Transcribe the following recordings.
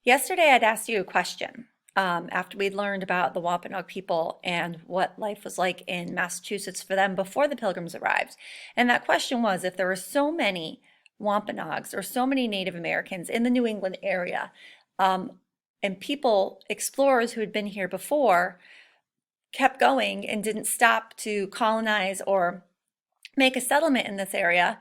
Yesterday, I'd asked you a question after we'd learned about the Wampanoag people and what life was like in Massachusetts for them before the Pilgrims arrived. And that question was, if there were so many Wampanoags or so many Native Americans in the New England area, um, and people, explorers who had been here before, kept going and didn't stop to colonize or make a settlement in this area,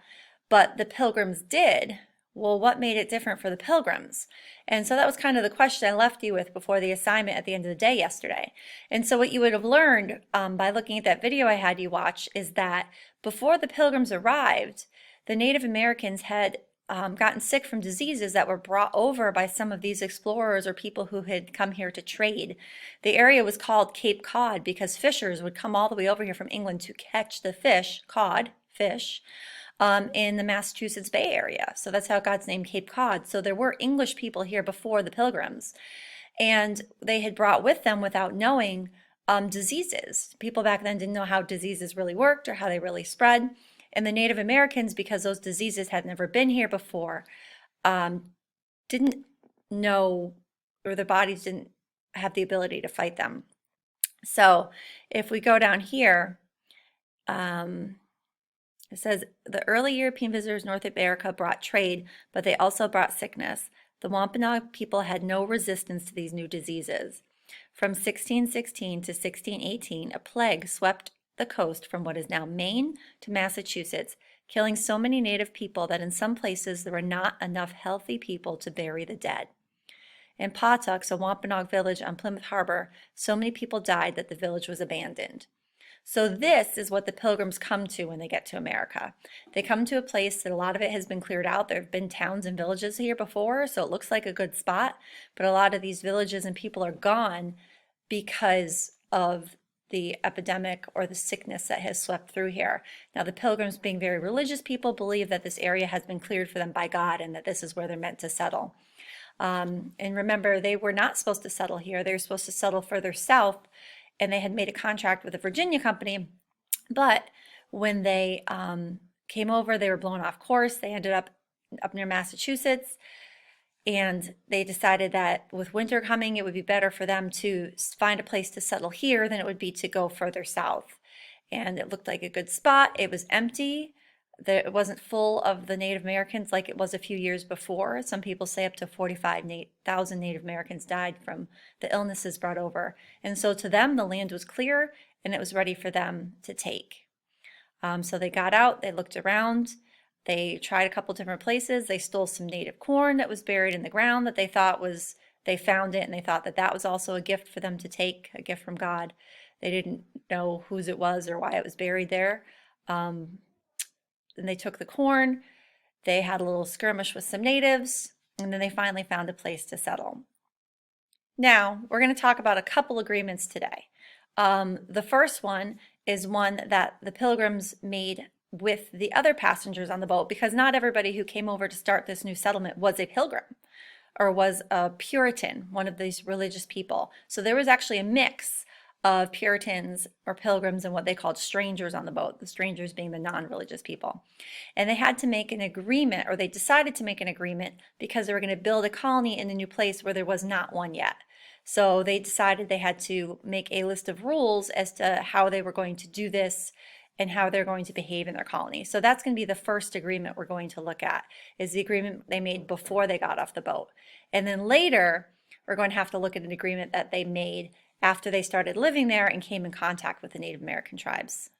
but the Pilgrims did. Well, what made it different for the Pilgrims? And so that was kind of the question I left you with before the assignment at the end of the day yesterday. And so what you would have learned by looking at that video I had you watch is that before the Pilgrims arrived, the Native Americans had gotten sick from diseases that were brought over by some of these explorers or people who had come here to trade. The area was called Cape Cod because fishers would come all the way over here from England to catch the fish, cod, fish, in the Massachusetts Bay Area. So that's how it got its name, Cape Cod. So there were English people here before the Pilgrims, and they had brought with them, without knowing, diseases. People back then didn't know how diseases really worked or how they really spread. And the Native Americans, because those diseases had never been here before, didn't know, or their bodies didn't have the ability to fight them. So if we go down here, it says the early European visitors north of America brought trade, but they also brought sickness. The Wampanoag people had no resistance to these new diseases. From 1616 to 1618, a plague swept the coast from what is now Maine to Massachusetts, killing so many native people that in some places there were not enough healthy people to bury the dead. In Pawtucks, a Wampanoag village on Plymouth Harbor, so many people died that the village was abandoned. So this is what the Pilgrims come to when they get to America. They come to a place that a lot of it has been cleared out. There have been towns and villages here before, so it looks like a good spot, but a lot of these villages and people are gone because of the epidemic or the sickness that has swept through here. Now, the Pilgrims, being very religious people, believe that this area has been cleared for them by God and that this is where they're meant to settle. And remember, they were not supposed to settle here. They were supposed to settle further south, and they had made a contract with the Virginia Company. But when they came over, they were blown off course. They ended up near Massachusetts. And they decided that with winter coming, it would be better for them to find a place to settle here than it would be to go further south. And it looked like a good spot. It was empty. It wasn't full of the Native Americans like it was a few years before. Some people say up to 45,000 Native Americans died from the illnesses brought over. And so to them, the land was clear and it was ready for them to take. So they got out, they looked around. They tried a couple different places. They stole some native corn that was buried in the ground that they thought was, they found it and they thought that that was also a gift for them to take, a gift from God. They didn't know whose it was or why it was buried there. Then they took the corn. They had a little skirmish with some natives, and then they finally found a place to settle. Now, we're going to talk about a couple agreements today. The first one is one that the Pilgrims made with the other passengers on the boat, because not everybody who came over to start this new settlement was a pilgrim or was a Puritan, one of these religious people. So there was actually a mix of Puritans or pilgrims and what they called strangers on the boat, the strangers being the non-religious people. And they had to make an agreement, or they decided to make an agreement, because they were going to build a colony in a new place where there was not one yet. So they decided they had to make a list of rules as to how they were going to do this and how they're going to behave in their colony. So that's going to be the first agreement we're going to look at, is the agreement they made before they got off the boat. And then later, we're going to have to look at an agreement that they made after they started living there and came in contact with the Native American tribes.